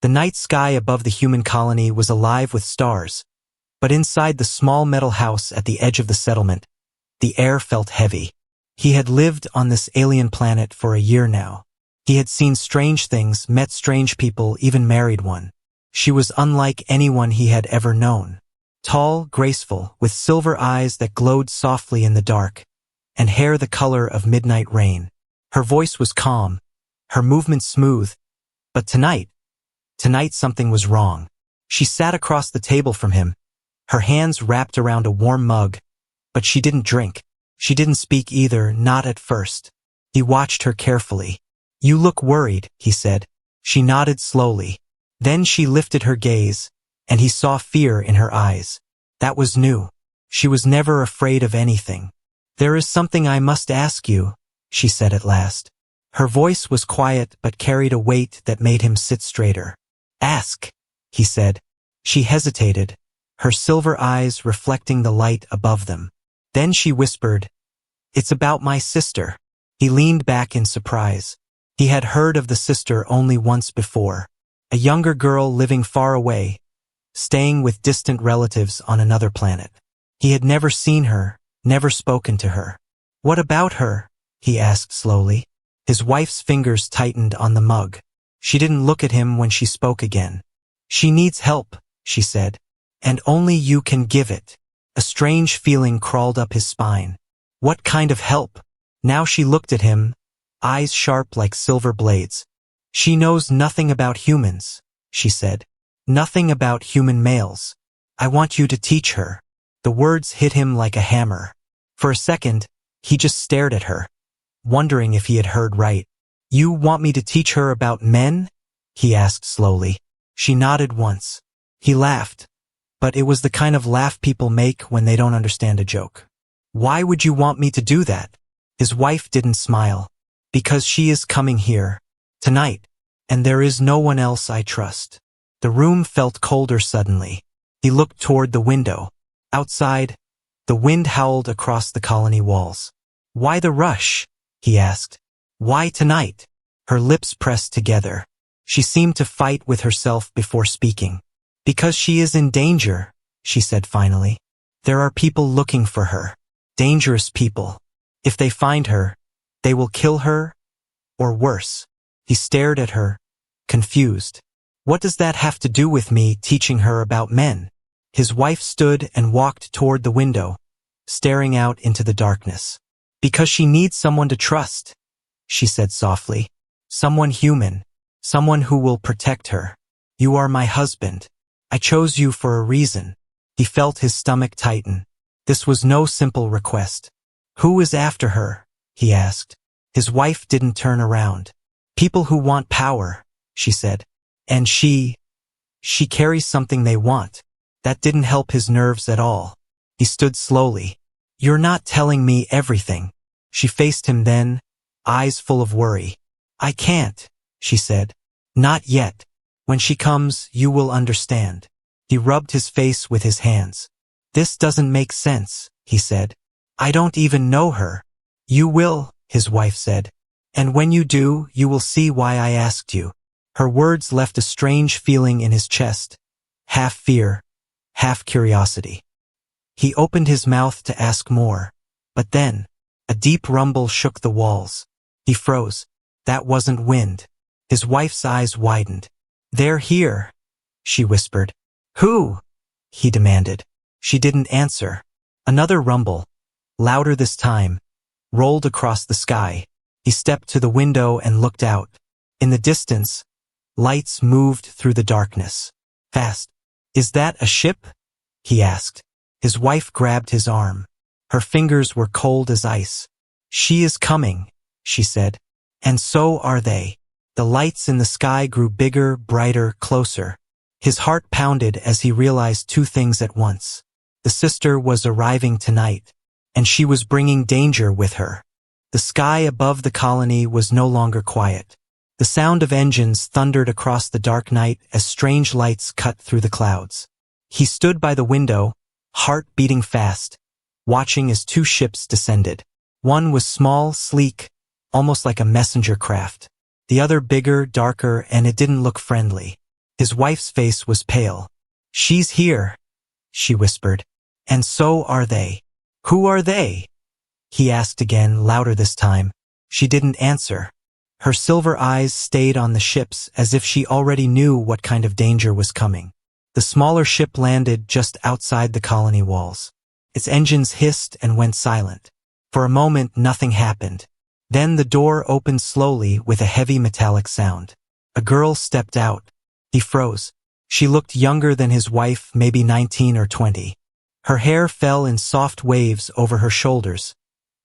The night sky above the human colony was alive with stars, but inside the small metal house at the edge of the settlement, the air felt heavy. He had lived on this alien planet for a year now. He had seen strange things, met strange people, even married one. She was unlike anyone he had ever known. Tall, graceful, with silver eyes that glowed softly in the dark, and hair the color of midnight rain. Her voice was calm, her movements smooth, but tonight something was wrong. She sat across the table from him, her hands wrapped around a warm mug, but she didn't drink. She didn't speak either, not at first. He watched her carefully. "You look worried," he said. She nodded slowly. Then she lifted her gaze, and he saw fear in her eyes. That was new. She was never afraid of anything. "There is something I must ask you," she said at last. Her voice was quiet but carried a weight that made him sit straighter. "Ask," he said. She hesitated, her silver eyes reflecting the light above them. Then she whispered, "It's about my sister." He leaned back in surprise. He had heard of the sister only once before. A younger girl living far away, staying with distant relatives on another planet. He had never seen her, never spoken to her. "What about her?" he asked slowly. His wife's fingers tightened on the mug. She didn't look at him when she spoke again. "She needs help," she said, "and only you can give it." A strange feeling crawled up his spine. What kind of help? Now she looked at him, eyes sharp like silver blades. "She knows nothing about humans," she said. "Nothing about human males. I want you to teach her." The words hit him like a hammer. For a second, he just stared at her, wondering if he had heard right. "You want me to teach her about men?" he asked slowly. She nodded once. He laughed, but it was the kind of laugh people make when they don't understand a joke. "Why would you want me to do that?" His wife didn't smile. "Because she is coming here. Tonight. And there is no one else I trust." The room felt colder suddenly. He looked toward the window. Outside, the wind howled across the colony walls. "Why the rush?" he asked. "Why tonight?" Her lips pressed together. She seemed to fight with herself before speaking. "Because she is in danger," she said finally. "There are people looking for her. Dangerous people. If they find her, they will kill her, or worse." He stared at her, confused. "What does that have to do with me teaching her about men?" His wife stood and walked toward the window, staring out into the darkness. "Because she needs someone to trust," she said softly. "Someone human. Someone who will protect her. You are my husband. I chose you for a reason." He felt his stomach tighten. This was no simple request. "Who is after her?" he asked. His wife didn't turn around. "People who want power," she said. "And she carries something they want." That didn't help his nerves at all. He stood slowly. "You're not telling me everything." She faced him then, eyes full of worry. "I can't," she said. "Not yet. When she comes, you will understand." He rubbed his face with his hands. "This doesn't make sense," he said. "I don't even know her." "You will," his wife said. "And when you do, you will see why I asked you." Her words left a strange feeling in his chest, half fear, half curiosity. He opened his mouth to ask more, but then, a deep rumble shook the walls. He froze. That wasn't wind. His wife's eyes widened. "They're here," she whispered. "Who?" he demanded. She didn't answer. Another rumble, louder this time, rolled across the sky. He stepped to the window and looked out. In the distance, lights moved through the darkness. Fast. "Is that a ship?" he asked. His wife grabbed his arm. Her fingers were cold as ice. "She is coming," she said. "And so are they." The lights in the sky grew bigger, brighter, closer. His heart pounded as he realized two things at once. The sister was arriving tonight, and she was bringing danger with her. The sky above the colony was no longer quiet. The sound of engines thundered across the dark night as strange lights cut through the clouds. He stood by the window, heart beating fast, watching as two ships descended. One was small, sleek, almost like a messenger craft. The other bigger, darker, and it didn't look friendly. His wife's face was pale. "She's here," she whispered. "And so are they." "Who are they?" he asked again, louder this time. She didn't answer. Her silver eyes stayed on the ships as if she already knew what kind of danger was coming. The smaller ship landed just outside the colony walls. Its engines hissed and went silent. For a moment, nothing happened. Then the door opened slowly with a heavy metallic sound. A girl stepped out. He froze. She looked younger than his wife, maybe 19 or 20. Her hair fell in soft waves over her shoulders,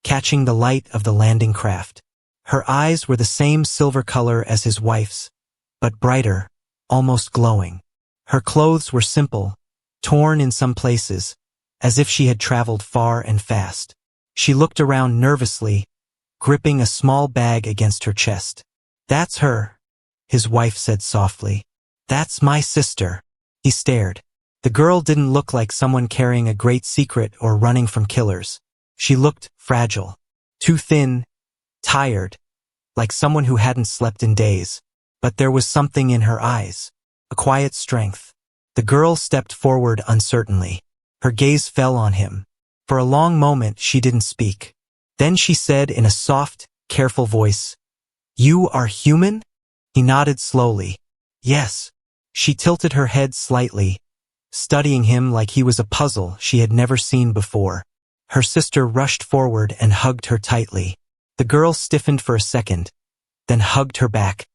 catching the light of the landing craft. Her eyes were the same silver color as his wife's, but brighter, almost glowing. Her clothes were simple, torn in some places, as if she had traveled far and fast. She looked around nervously, gripping a small bag against her chest. "That's her," his wife said softly. "That's my sister." He stared. The girl didn't look like someone carrying a great secret or running from killers. She looked fragile, too thin, tired, like someone who hadn't slept in days. But there was something in her eyes, a quiet strength. The girl stepped forward uncertainly. Her gaze fell on him. For a long moment she didn't speak. Then she said in a soft, careful voice, "You are human?" He nodded slowly. "Yes." She tilted her head slightly, studying him like he was a puzzle she had never seen before. Her sister rushed forward and hugged her tightly. The girl stiffened for a second, then hugged her back,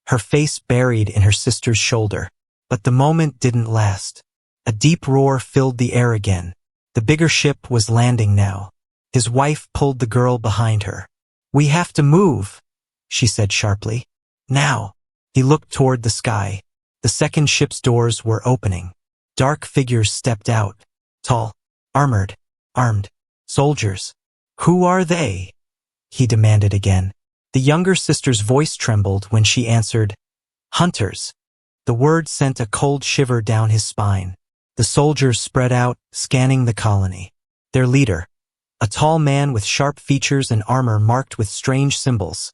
her face buried in her sister's shoulder. But the moment didn't last. A deep roar filled the air again. The bigger ship was landing now. His wife pulled the girl behind her. "We have to move," she said sharply. "Now." He looked toward the sky. The second ship's doors were opening. Dark figures stepped out. Tall, armored, armed. Soldiers. "Who are they?" he demanded again. The younger sister's voice trembled when she answered, "Hunters." The word sent a cold shiver down his spine. The soldiers spread out, scanning the colony. Their leader, a tall man with sharp features and armor marked with strange symbols,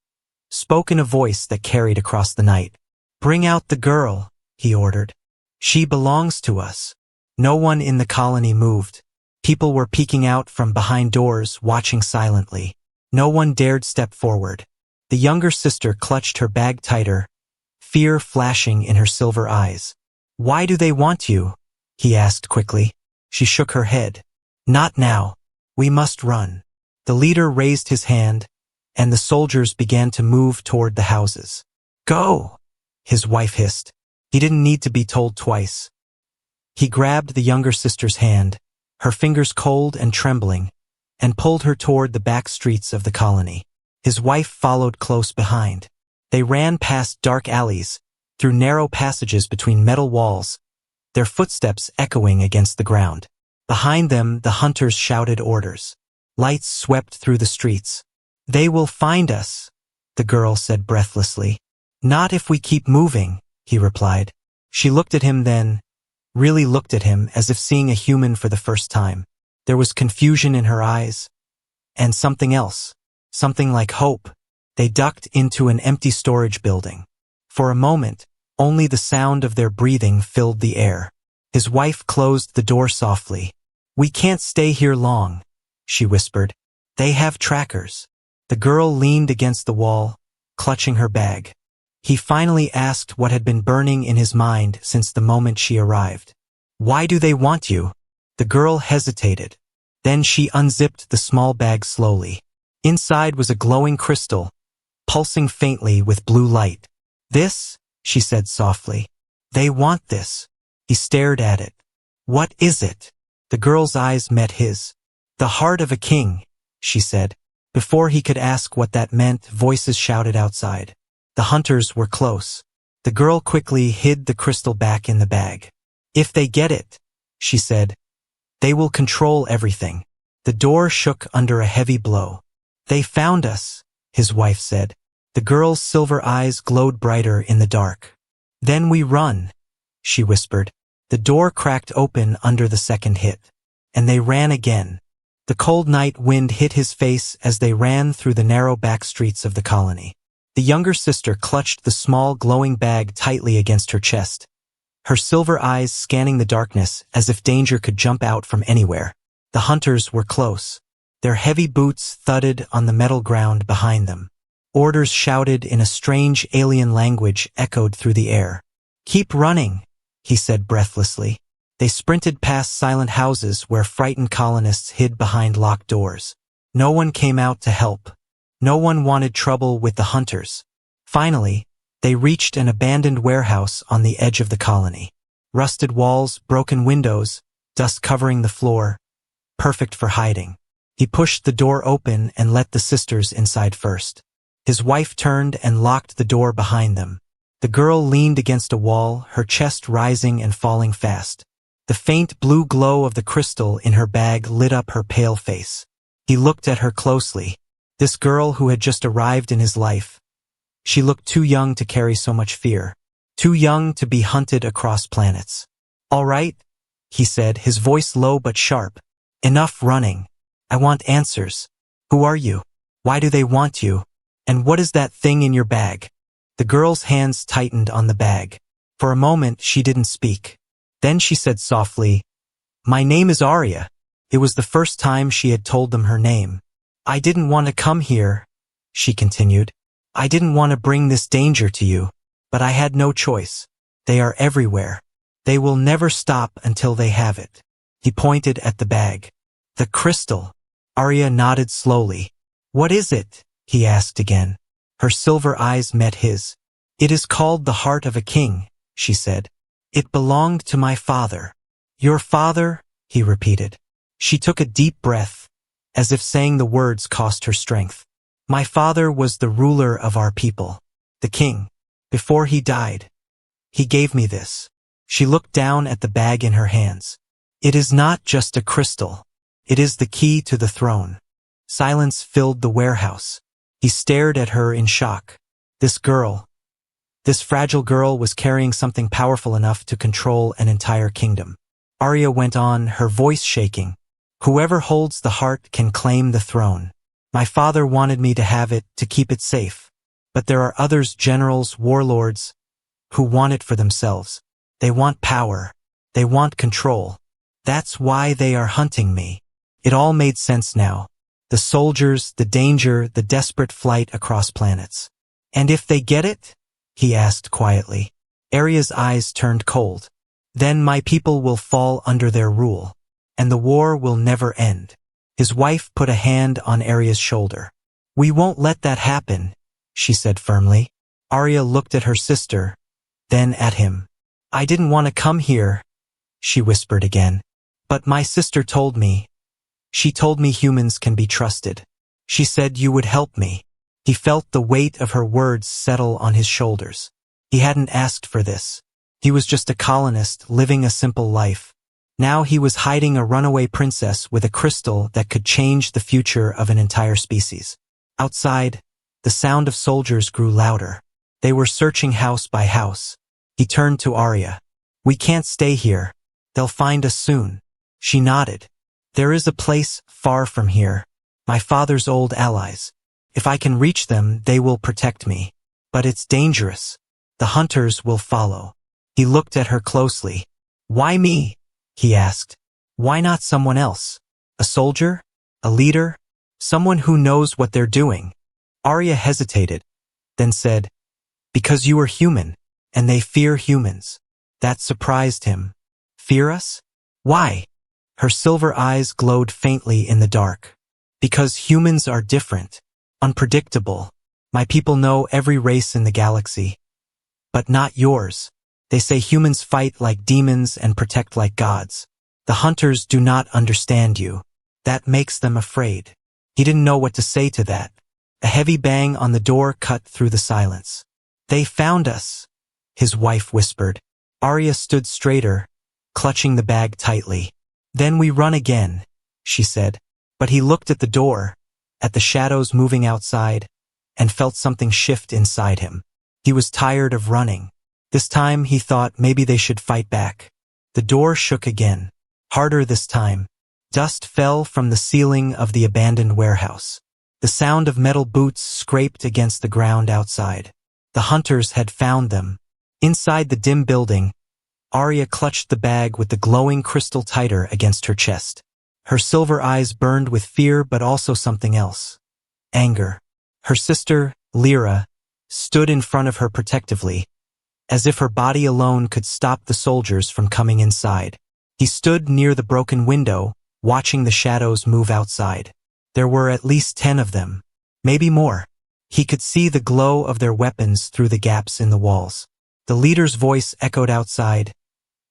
spoke in a voice that carried across the night. "Bring out the girl," he ordered. "She belongs to us." No one in the colony moved. People were peeking out from behind doors, watching silently. No one dared step forward. The younger sister clutched her bag tighter, fear flashing in her silver eyes. "Why do they want you?" he asked quickly. She shook her head. "Not now. We must run." The leader raised his hand, and the soldiers began to move toward the houses. "Go," his wife hissed. He didn't need to be told twice. He grabbed the younger sister's hand, her fingers cold and trembling, and pulled her toward the back streets of the colony. His wife followed close behind. They ran past dark alleys, through narrow passages between metal walls, their footsteps echoing against the ground. Behind them, the hunters shouted orders. Lights swept through the streets. "They will find us," the girl said breathlessly. "Not if we keep moving," he replied. She looked at him then, really looked at him as if seeing a human for the first time. There was confusion in her eyes, and something else, something like hope. They ducked into an empty storage building. For a moment, only the sound of their breathing filled the air. His wife closed the door softly. "We can't stay here long," she whispered. "They have trackers." The girl leaned against the wall, clutching her bag. He finally asked what had been burning in his mind since the moment she arrived. "Why do they want you?" The girl hesitated. Then she unzipped the small bag slowly. Inside was a glowing crystal, pulsing faintly with blue light. "This," she said softly. "They want this." He stared at it. "What is it?" The girl's eyes met his. "The heart of a king," she said. Before he could ask what that meant, voices shouted outside. The hunters were close. The girl quickly hid the crystal back in the bag. "If they get it," she said, "they will control everything." The door shook under a heavy blow. "They found us," his wife said. The girl's silver eyes glowed brighter in the dark. "Then we run," she whispered. The door cracked open under the second hit, and they ran again. The cold night wind hit his face as they ran through the narrow back streets of the colony. The younger sister clutched the small glowing bag tightly against her chest, her silver eyes scanning the darkness as if danger could jump out from anywhere. The hunters were close. Their heavy boots thudded on the metal ground behind them. Orders shouted in a strange alien language echoed through the air. "Keep running," he said breathlessly. They sprinted past silent houses where frightened colonists hid behind locked doors. No one came out to help. No one wanted trouble with the hunters. Finally, they reached an abandoned warehouse on the edge of the colony. Rusted walls, broken windows, dust covering the floor, perfect for hiding. He pushed the door open and let the sisters inside first. His wife turned and locked the door behind them. The girl leaned against a wall, her chest rising and falling fast. The faint blue glow of the crystal in her bag lit up her pale face. He looked at her closely. This girl who had just arrived in his life. She looked too young to carry so much fear. Too young to be hunted across planets. "All right," he said, his voice low but sharp. "Enough running. I want answers. Who are you? Why do they want you? And what is that thing in your bag?" The girl's hands tightened on the bag. For a moment, she didn't speak. Then she said softly, "My name is Arya." It was the first time she had told them her name. "I didn't want to come here," she continued. "I didn't want to bring this danger to you. But I had no choice. They are everywhere. They will never stop until they have it." He pointed at the bag. "The crystal." Arya nodded slowly. "What is it?" he asked again. Her silver eyes met his. "It is called the heart of a king," she said. "It belonged to my father." "Your father?" he repeated. She took a deep breath, as if saying the words cost her strength. "My father was the ruler of our people. The king. Before he died. He gave me this." She looked down at the bag in her hands. "It is not just a crystal. It is the key to the throne." Silence filled the warehouse. He stared at her in shock. This fragile girl was carrying something powerful enough to control an entire kingdom. Arya went on, her voice shaking. "Whoever holds the heart can claim the throne. My father wanted me to have it, to keep it safe. But there are others, generals, warlords, who want it for themselves. They want power. They want control. That's why they are hunting me." It all made sense now. The soldiers, the danger, the desperate flight across planets. "And if they get it?" he asked quietly. Arya's eyes turned cold. "Then my people will fall under their rule. And the war will never end." His wife put a hand on Arya's shoulder. "We won't let that happen," she said firmly. Arya looked at her sister, then at him. "I didn't want to come here," she whispered again. "But my sister told me. She told me humans can be trusted. She said you would help me." He felt the weight of her words settle on his shoulders. He hadn't asked for this. He was just a colonist living a simple life. Now he was hiding a runaway princess with a crystal that could change the future of an entire species. Outside, the sound of soldiers grew louder. They were searching house by house. He turned to Arya. "We can't stay here. They'll find us soon." She nodded. "There is a place far from here. My father's old allies. If I can reach them, they will protect me. But it's dangerous. The hunters will follow." He looked at her closely. "Why me?" he asked. "Why not someone else? A soldier? A leader? Someone who knows what they're doing?" Arya hesitated, then said, "Because you are human, and they fear humans." That surprised him. "Fear us? Why?" Her silver eyes glowed faintly in the dark. "Because humans are different. Unpredictable. My people know every race in the galaxy. But not yours. They say humans fight like demons and protect like gods. The hunters do not understand you. That makes them afraid." He didn't know what to say to that. A heavy bang on the door cut through the silence. "They found us," his wife whispered. Arya stood straighter, clutching the bag tightly. "Then we run again," she said. But he looked at the door, at the shadows moving outside, and felt something shift inside him. He was tired of running. This time he thought maybe they should fight back. The door shook again, harder this time. Dust fell from the ceiling of the abandoned warehouse. The sound of metal boots scraped against the ground outside. The hunters had found them. Inside the dim building, Arya clutched the bag with the glowing crystal tighter against her chest. Her silver eyes burned with fear but also something else. Anger. Her sister, Lyra, stood in front of her protectively, as if her body alone could stop the soldiers from coming inside. He stood near the broken window, watching the shadows move outside. There were at least 10 of them, maybe more. He could see the glow of their weapons through the gaps in the walls. The leader's voice echoed outside,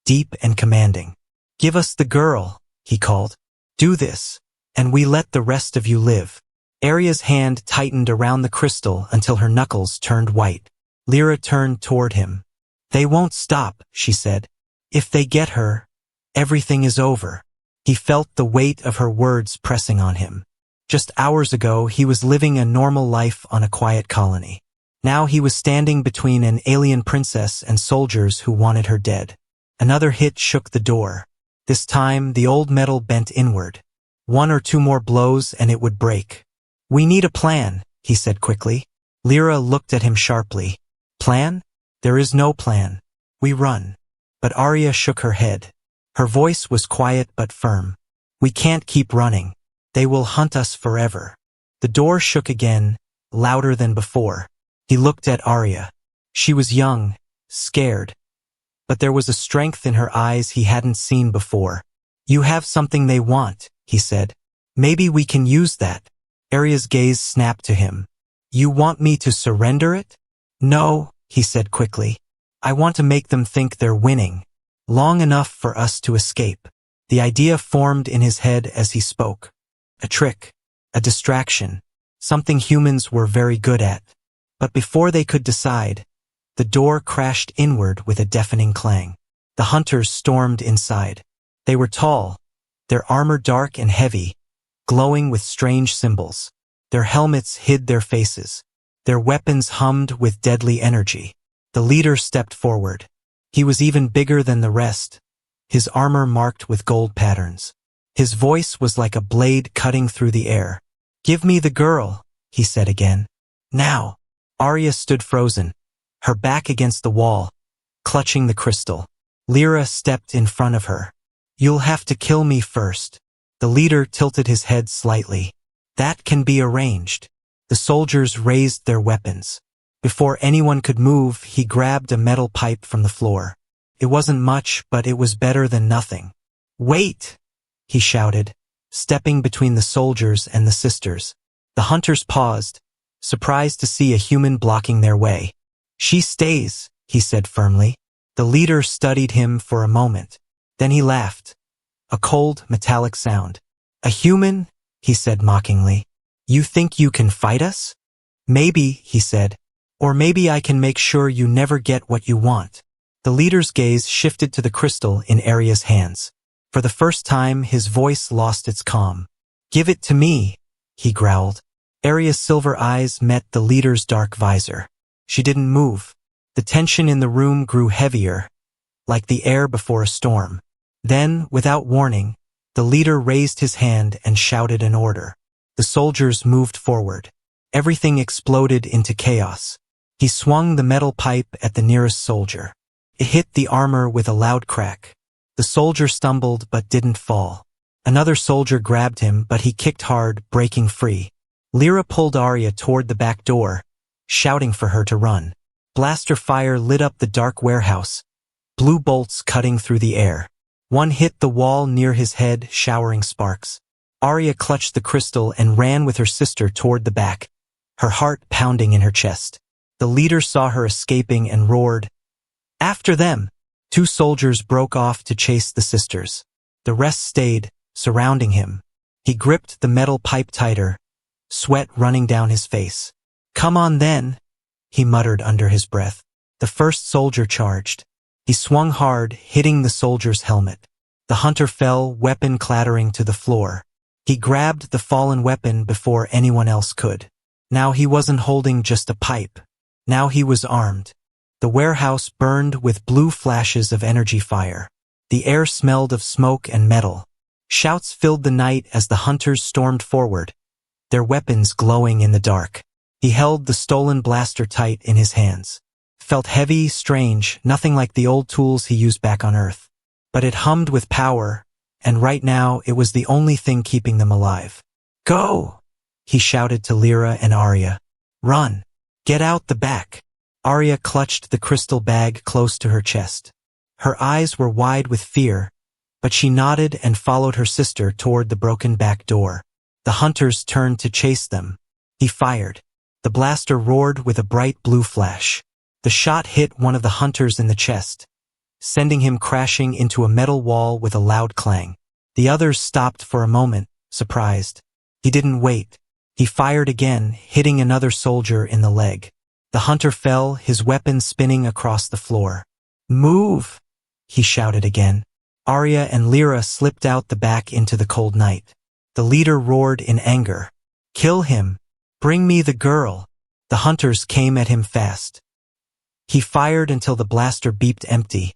deep and commanding. "Give us the girl," he called. "Do this, and we let the rest of you live." Arya's hand tightened around the crystal until her knuckles turned white. Lyra turned toward him. "They won't stop," she said. "If they get her, everything is over." He felt the weight of her words pressing on him. Just hours ago, he was living a normal life on a quiet colony. Now he was standing between an alien princess and soldiers who wanted her dead. Another hit shook the door. This time, the old metal bent inward. 1 or 2 more blows and it would break. "We need a plan," he said quickly. Lyra looked at him sharply. "Plan? There is no plan. We run." But Arya shook her head. Her voice was quiet but firm. "We can't keep running. They will hunt us forever." The door shook again, louder than before. He looked at Arya. She was young, scared, but there was a strength in her eyes he hadn't seen before. "You have something they want," he said. "Maybe we can use that." Arya's gaze snapped to him. "You want me to surrender it?" "No," he said quickly. "I want to make them think they're winning, long enough for us to escape." The idea formed in his head as he spoke. A trick, a distraction, something humans were very good at. But before they could decide, the door crashed inward with a deafening clang. The hunters stormed inside. They were tall, their armor dark and heavy, glowing with strange symbols. Their helmets hid their faces. Their weapons hummed with deadly energy. The leader stepped forward. He was even bigger than the rest, his armor marked with gold patterns. His voice was like a blade cutting through the air. "Give me the girl," he said again. "Now." Arya stood frozen, her back against the wall, clutching the crystal. Lyra stepped in front of her. "You'll have to kill me first." The leader tilted his head slightly. "That can be arranged." The soldiers raised their weapons. Before anyone could move, he grabbed a metal pipe from the floor. It wasn't much, but it was better than nothing. "Wait!" he shouted, stepping between the soldiers and the sisters. The hunters paused, surprised to see a human blocking their way. "She stays," he said firmly. The leader studied him for a moment. Then he laughed. A cold, metallic sound. "A human?" he said mockingly. "You think you can fight us?" "Maybe," he said. "Or maybe I can make sure you never get what you want." The leader's gaze shifted to the crystal in Arya's hands. For the first time, his voice lost its calm. "Give it to me," he growled. Arya's silver eyes met the leader's dark visor. She didn't move. The tension in the room grew heavier, like the air before a storm. Then, without warning, the leader raised his hand and shouted an order. The soldiers moved forward. Everything exploded into chaos. He swung the metal pipe at the nearest soldier. It hit the armor with a loud crack. The soldier stumbled but didn't fall. Another soldier grabbed him, but he kicked hard, breaking free. Lyra pulled Arya toward the back door, shouting for her to run. Blaster fire lit up the dark warehouse, blue bolts cutting through the air. One hit the wall near his head, showering sparks. Arya clutched the crystal and ran with her sister toward the back, her heart pounding in her chest. The leader saw her escaping and roared, "After them!" 2 soldiers broke off to chase the sisters. The rest stayed, surrounding him. He gripped the metal pipe tighter, sweat running down his face. "Come on then," he muttered under his breath. The first soldier charged. He swung hard, hitting the soldier's helmet. The hunter fell, weapon clattering to the floor. He grabbed the fallen weapon before anyone else could. Now he wasn't holding just a pipe. Now he was armed. The warehouse burned with blue flashes of energy fire. The air smelled of smoke and metal. Shouts filled the night as the hunters stormed forward, their weapons glowing in the dark. He held the stolen blaster tight in his hands. felt heavy, strange, nothing like the old tools he used back on Earth. But it hummed with power, and right now it was the only thing keeping them alive. "Go!" he shouted to Lyra and Arya. "Run! Get out the back!" Arya clutched the crystal bag close to her chest. Her eyes were wide with fear, but she nodded and followed her sister toward the broken back door. The hunters turned to chase them. He fired. The blaster roared with a bright blue flash. The shot hit one of the hunters in the chest, sending him crashing into a metal wall with a loud clang. The others stopped for a moment, surprised. He didn't wait. He fired again, hitting another soldier in the leg. The hunter fell, his weapon spinning across the floor. "Move!" he shouted again. Arya and Lyra slipped out the back into the cold night. The leader roared in anger. "Kill him! Bring me the girl!" The hunters came at him fast. He fired until the blaster beeped empty,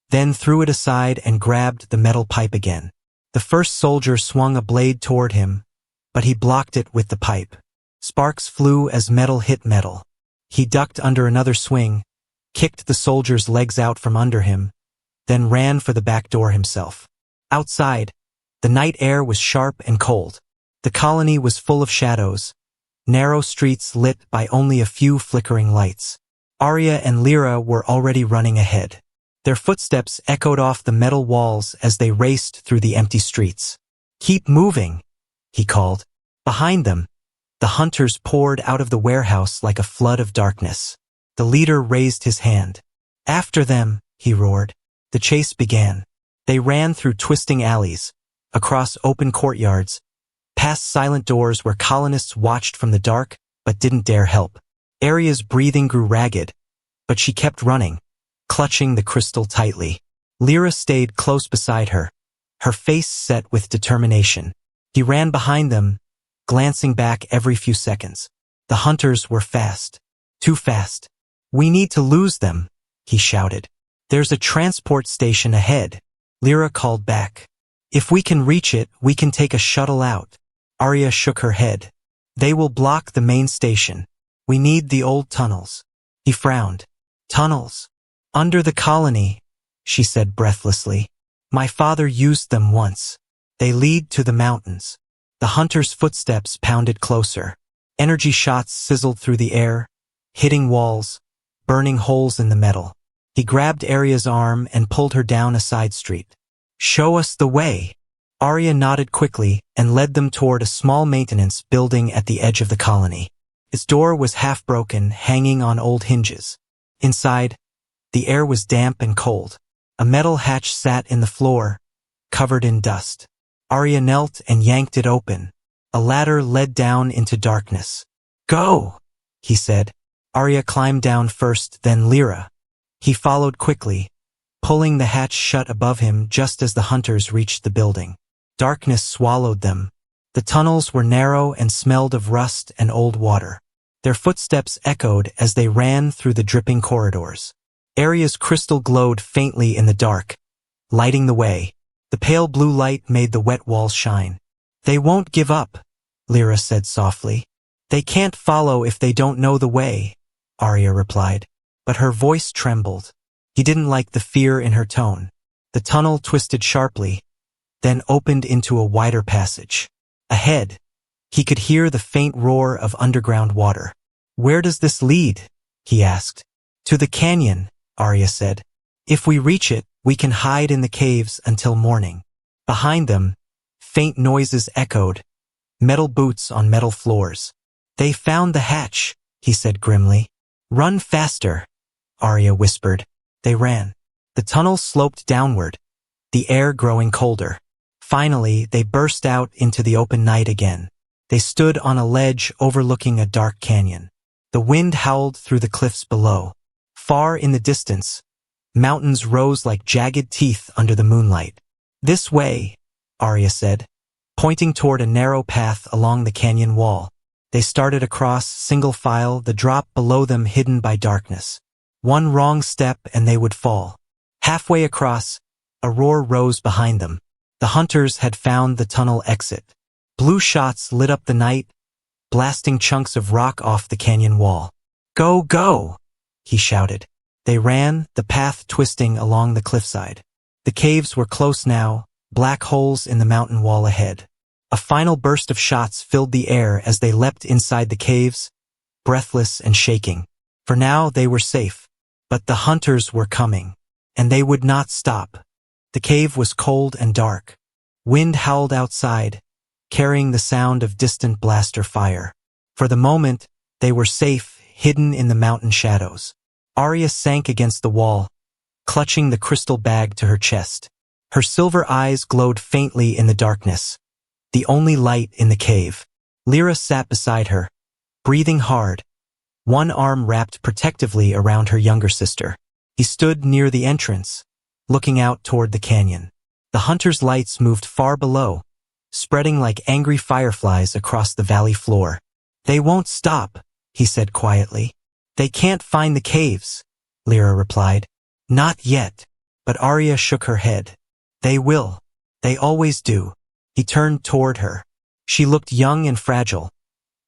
then threw it aside and grabbed the metal pipe again. The first soldier swung a blade toward him, but he blocked it with the pipe. Sparks flew as metal hit metal. He ducked under another swing, kicked the soldier's legs out from under him, then ran for the back door himself. Outside, the night air was sharp and cold. The colony was full of shadows, narrow streets lit by only a few flickering lights. Arya and Lyra were already running ahead. Their footsteps echoed off the metal walls as they raced through the empty streets. "Keep moving," he called. Behind them, the hunters poured out of the warehouse like a flood of darkness. The leader raised his hand. "After them," he roared. The chase began. They ran through twisting alleys, across open courtyards, past silent doors where colonists watched from the dark but didn't dare help. Arya's breathing grew ragged, but she kept running, clutching the crystal tightly. Lyra stayed close beside her, her face set with determination. He ran behind them, glancing back every few seconds. The hunters were fast. Too fast. "We need to lose them," he shouted. "There's a transport station ahead," Lyra called back. "If we can reach it, we can take a shuttle out." Arya shook her head. "They will block the main station. We need the old tunnels." He frowned. "Tunnels? Under the colony," she said breathlessly. "My father used them once. They lead to the mountains." The hunter's footsteps pounded closer. Energy shots sizzled through the air, hitting walls, burning holes in the metal. He grabbed Arya's arm and pulled her down a side street. "Show us the way." Arya nodded quickly and led them toward a small maintenance building at the edge of the colony. Its door was half broken, hanging on old hinges. Inside, the air was damp and cold. A metal hatch sat in the floor, covered in dust. Arya knelt and yanked it open. A ladder led down into darkness. "Go," he said. Arya climbed down first, then Lyra. He followed quickly, pulling the hatch shut above him just as the hunters reached the building. Darkness swallowed them. The tunnels were narrow and smelled of rust and old water. Their footsteps echoed as they ran through the dripping corridors. Arya's crystal glowed faintly in the dark, lighting the way. The pale blue light made the wet walls shine. "They won't give up," Lyra said softly. "They can't follow if they don't know the way," Arya replied. But her voice trembled. He didn't like the fear in her tone. The tunnel twisted sharply, then opened into a wider passage. Ahead, he could hear the faint roar of underground water. "Where does this lead?" he asked. "To the canyon," Arya said. "If we reach it, we can hide in the caves until morning." Behind them, faint noises echoed, metal boots on metal floors. "They found the hatch," he said grimly. "Run faster," Arya whispered. They ran. The tunnel sloped downward, the air growing colder. Finally, they burst out into the open night again. They stood on a ledge overlooking a dark canyon. The wind howled through the cliffs below. Far in the distance, mountains rose like jagged teeth under the moonlight. "This way," Arya said, pointing toward a narrow path along the canyon wall. They started across, single file, the drop below them hidden by darkness. One wrong step and they would fall. Halfway across, a roar rose behind them. The hunters had found the tunnel exit. Blue shots lit up the night, blasting chunks of rock off the canyon wall. "Go, go!" he shouted. They ran, the path twisting along the cliffside. The caves were close now, black holes in the mountain wall ahead. A final burst of shots filled the air as they leapt inside the caves, breathless and shaking. For now they were safe. But the hunters were coming. And they would not stop. The cave was cold and dark. Wind howled outside, carrying the sound of distant blaster fire. For the moment, they were safe, hidden in the mountain shadows. Arya sank against the wall, clutching the crystal bag to her chest. Her silver eyes glowed faintly in the darkness, the only light in the cave. Lyra sat beside her, breathing hard, one arm wrapped protectively around her younger sister. He stood near the entrance, looking out toward the canyon. The hunters' lights moved far below, spreading like angry fireflies across the valley floor. "They won't stop," he said quietly. "They can't find the caves," Lyra replied. "Not yet." But Arya shook her head. "They will. They always do." He turned toward her. She looked young and fragile,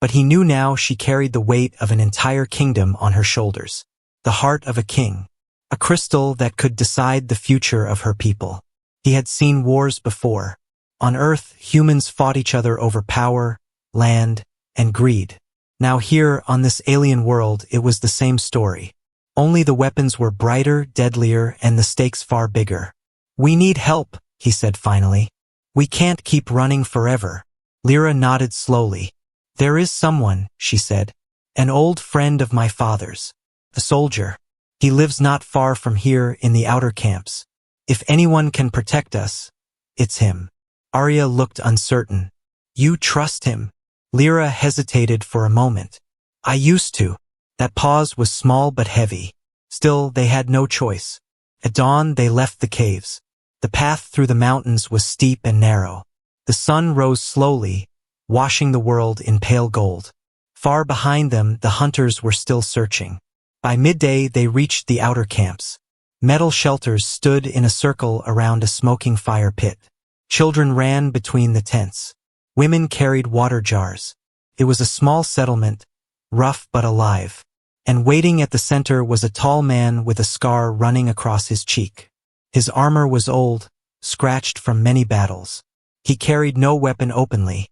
but he knew now she carried the weight of an entire kingdom on her shoulders. The heart of a king. A crystal that could decide the future of her people. He had seen wars before. On Earth, humans fought each other over power, land, and greed. Now here, on this alien world, it was the same story. Only the weapons were brighter, deadlier, and the stakes far bigger. "We need help," he said finally. "We can't keep running forever." Lyra nodded slowly. "There is someone," she said. "An old friend of my father's. A soldier. He lives not far from here in the outer camps. If anyone can protect us, it's him." Arya looked uncertain. "You trust him?" Lyra hesitated for a moment. "I used to." That pause was small but heavy. Still, they had no choice. At dawn, they left the caves. The path through the mountains was steep and narrow. The sun rose slowly, washing the world in pale gold. Far behind them, the hunters were still searching. By midday, they reached the outer camps. Metal shelters stood in a circle around a smoking fire pit. Children ran between the tents. Women carried water jars. It was a small settlement, rough but alive. And waiting at the center was a tall man with a scar running across his cheek. His armor was old, scratched from many battles. He carried no weapon openly,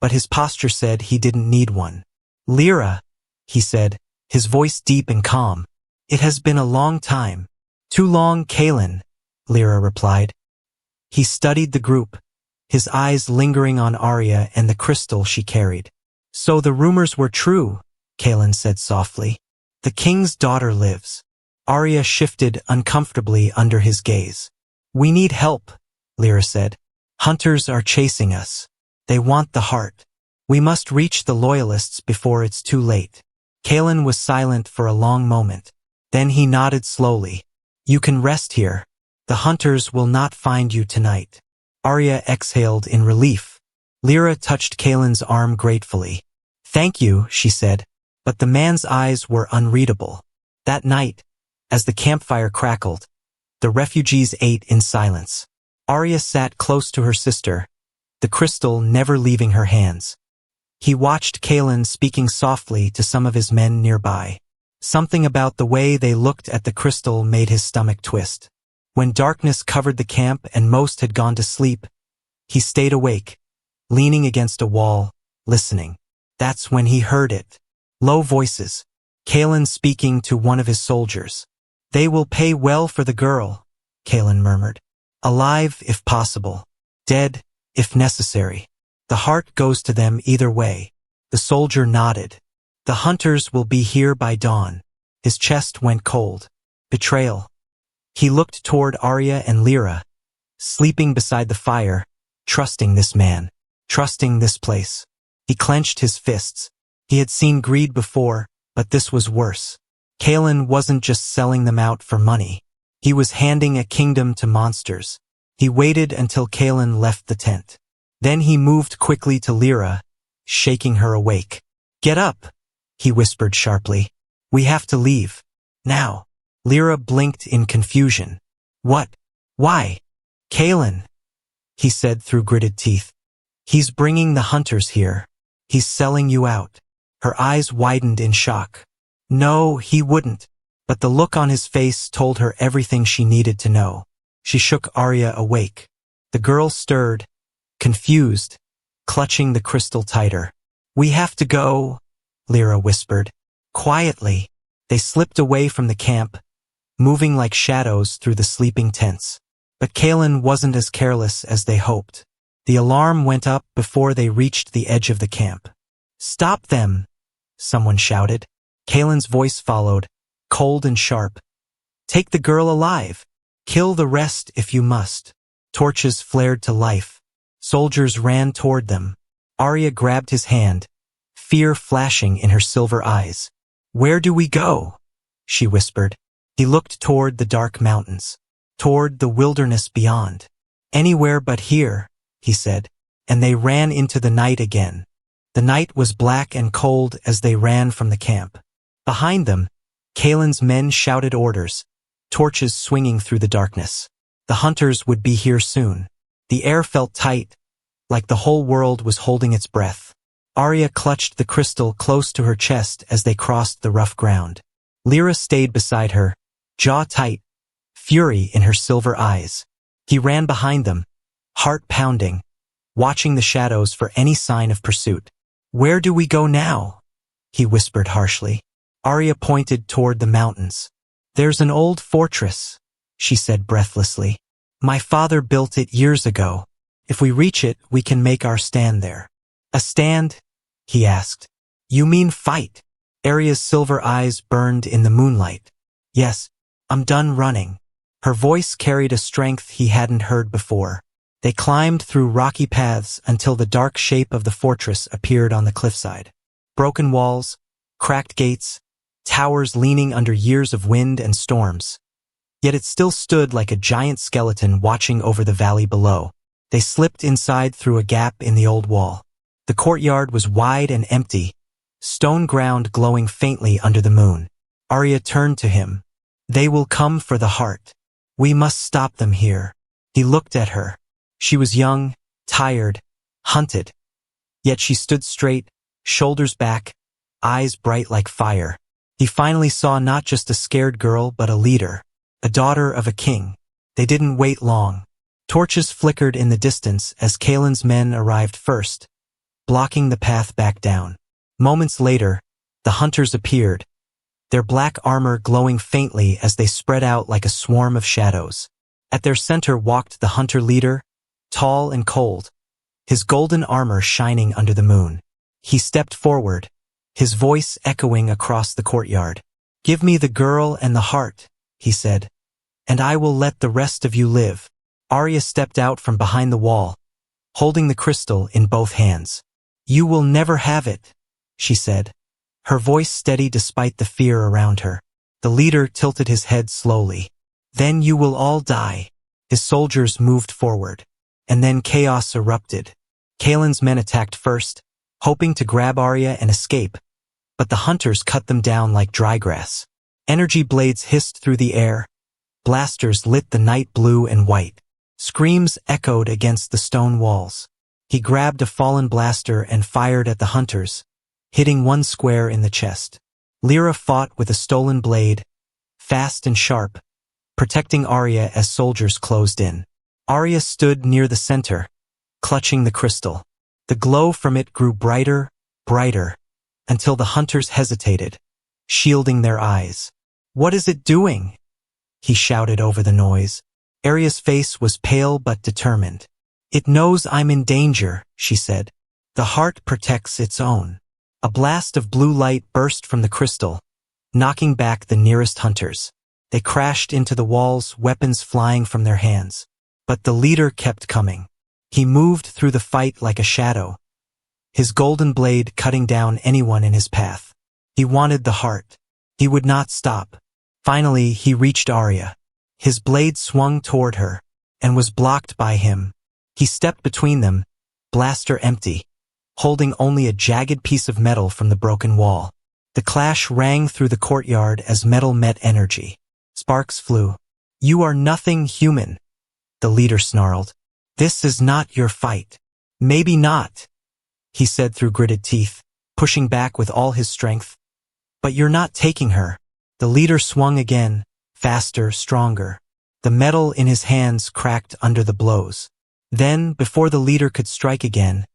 but his posture said he didn't need one. "Lyra," he said, his voice deep and calm. "It has been a long time." "Too long, Kaelin," Lyra replied. He studied the group, his eyes lingering on Arya and the crystal she carried. "So the rumors were true," Kaelin said softly. "The king's daughter lives." Arya shifted uncomfortably under his gaze. "We need help," Lyra said. "Hunters are chasing us. They want the heart. We must reach the loyalists before it's too late." Kaelin was silent for a long moment. Then he nodded slowly. "You can rest here. The hunters will not find you tonight." Arya exhaled in relief. Lyra touched Kaelin's arm gratefully. "Thank you," she said, but the man's eyes were unreadable. That night, as the campfire crackled, the refugees ate in silence. Arya sat close to her sister, the crystal never leaving her hands. He watched Kaelin speaking softly to some of his men nearby. Something about the way they looked at the crystal made his stomach twist. When darkness covered the camp and most had gone to sleep, he stayed awake, leaning against a wall, listening. That's when he heard it. Low voices. Kaelin speaking to one of his soldiers. "They will pay well for the girl," Kaelin murmured. "Alive if possible. Dead if necessary. The heart goes to them either way." The soldier nodded. "The hunters will be here by dawn." His chest went cold. Betrayal. He looked toward Arya and Lyra, sleeping beside the fire, trusting this man, trusting this place. He clenched his fists. He had seen greed before, but this was worse. Kaelin wasn't just selling them out for money. He was handing a kingdom to monsters. He waited until Kaelin left the tent. Then he moved quickly to Lyra, shaking her awake. "Get up," he whispered sharply. "We have to leave. Now." Lyra blinked in confusion. "What? Why?" "Kaelin," he said through gritted teeth. "He's bringing the hunters here. He's selling you out." Her eyes widened in shock. "No, he wouldn't." but the look on his face told her everything she needed to know. She shook Arya awake. The girl stirred, confused, clutching the crystal tighter. "We have to go," Lyra whispered. Quietly, they slipped away from the camp, moving like shadows through the sleeping tents. But Kaelin wasn't as careless as they hoped. The alarm went up before they reached the edge of the camp. "Stop them!" someone shouted. Kaelin's voice followed, cold and sharp. "Take the girl alive. Kill the rest if you must." Torches flared to life. Soldiers ran toward them. Arya grabbed his hand, fear flashing in her silver eyes. "Where do we go?" she whispered. He looked toward the dark mountains, toward the wilderness beyond. "Anywhere but here," he said, and they ran into the night again. The night was black and cold as they ran from the camp. Behind them, Kaelin's men shouted orders, torches swinging through the darkness. The hunters would be here soon. The air felt tight, like the whole world was holding its breath. Arya clutched the crystal close to her chest as they crossed the rough ground. Lyra stayed beside her, jaw tight, fury in her silver eyes. He ran behind them, heart pounding, watching the shadows for any sign of pursuit. "Where do we go now?" he whispered harshly. Arya pointed toward the mountains. "There's an old fortress," she said breathlessly. "My father built it years ago. If we reach it, we can make our stand there." "A stand?" he asked. "You mean fight?" Arya's silver eyes burned in the moonlight. "Yes, I'm done running." Her voice carried a strength he hadn't heard before. They climbed through rocky paths until the dark shape of the fortress appeared on the cliffside. Broken walls, cracked gates, towers leaning under years of wind and storms. Yet it still stood like a giant skeleton watching over the valley below. They slipped inside through a gap in the old wall. The courtyard was wide and empty, stone ground glowing faintly under the moon. Arya turned to him. "They will come for the heart. We must stop them here." He looked at her. She was young, tired, hunted. Yet she stood straight, shoulders back, eyes bright like fire. He finally saw not just a scared girl but a leader, a daughter of a king. They didn't wait long. Torches flickered in the distance as Kaelin's men arrived first, blocking the path back down. Moments later, the hunters appeared, their black armor glowing faintly as they spread out like a swarm of shadows. At their center walked the hunter leader, tall and cold, his golden armor shining under the moon. He stepped forward, his voice echoing across the courtyard. "Give me the girl and the heart," he said, "and I will let the rest of you live." Arya stepped out from behind the wall, holding the crystal in both hands. "You will never have it," she said, her voice steady despite the fear around her. The leader tilted his head slowly. "Then you will all die." His soldiers moved forward, and then chaos erupted. Kaelin's men attacked first, hoping to grab Arya and escape, but the hunters cut them down like dry grass. Energy blades hissed through the air, blasters lit the night blue and white. Screams echoed against the stone walls. He grabbed a fallen blaster and fired at the hunters, hitting one square in the chest. Lyra fought with a stolen blade, fast and sharp, protecting Arya as soldiers closed in. Arya stood near the center, clutching the crystal. The glow from it grew brighter, brighter, until the hunters hesitated, shielding their eyes. "What is it doing?" he shouted over the noise. Arya's face was pale but determined. "It knows I'm in danger," she said. "The heart protects its own." A blast of blue light burst from the crystal, knocking back the nearest hunters. They crashed into the walls, weapons flying from their hands. But the leader kept coming. He moved through the fight like a shadow, his golden blade cutting down anyone in his path. He wanted the heart. He would not stop. Finally, he reached Arya. His blade swung toward her, and was blocked by him. He stepped between them, blaster empty, holding only a jagged piece of metal from the broken wall. The clash rang through the courtyard as metal met energy. Sparks flew. "You are nothing human," the leader snarled. "This is not your fight." "Maybe not," he said through gritted teeth, pushing back with all his strength. "But you're not taking her." The leader swung again, faster, stronger. The metal in his hands cracked under the blows. Then, before the leader could strike again,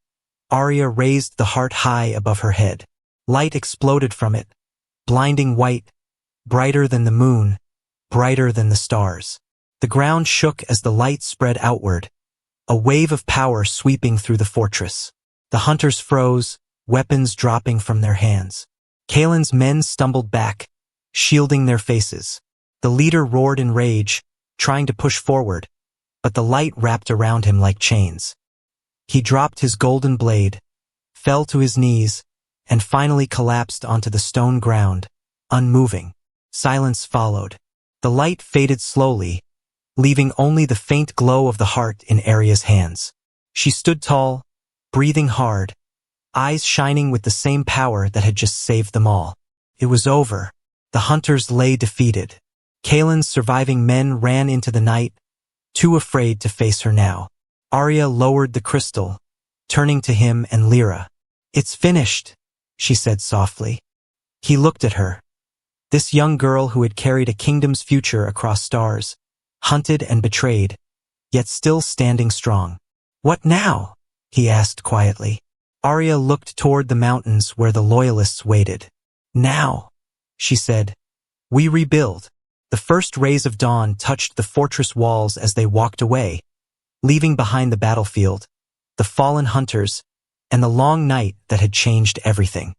Arya raised the heart high above her head. Light exploded from it, blinding white, brighter than the moon, brighter than the stars. The ground shook as the light spread outward, a wave of power sweeping through the fortress. The hunters froze, weapons dropping from their hands. Kaelin's men stumbled back, shielding their faces. The leader roared in rage, trying to push forward, but the light wrapped around him like chains. He dropped his golden blade, fell to his knees, and finally collapsed onto the stone ground, unmoving. Silence followed. The light faded slowly, leaving only the faint glow of the heart in Arya's hands. She stood tall, breathing hard, eyes shining with the same power that had just saved them all. It was over. The hunters lay defeated. Kaelin's surviving men ran into the night, too afraid to face her now. Arya lowered the crystal, turning to him and Lyra. "It's finished," she said softly. He looked at her. This young girl who had carried a kingdom's future across stars, hunted and betrayed, yet still standing strong. "What now?" he asked quietly. Arya looked toward the mountains where the loyalists waited. "Now," she said, "we rebuild." The first rays of dawn touched the fortress walls as they walked away, leaving behind the battlefield, the fallen hunters, and the long night that had changed everything.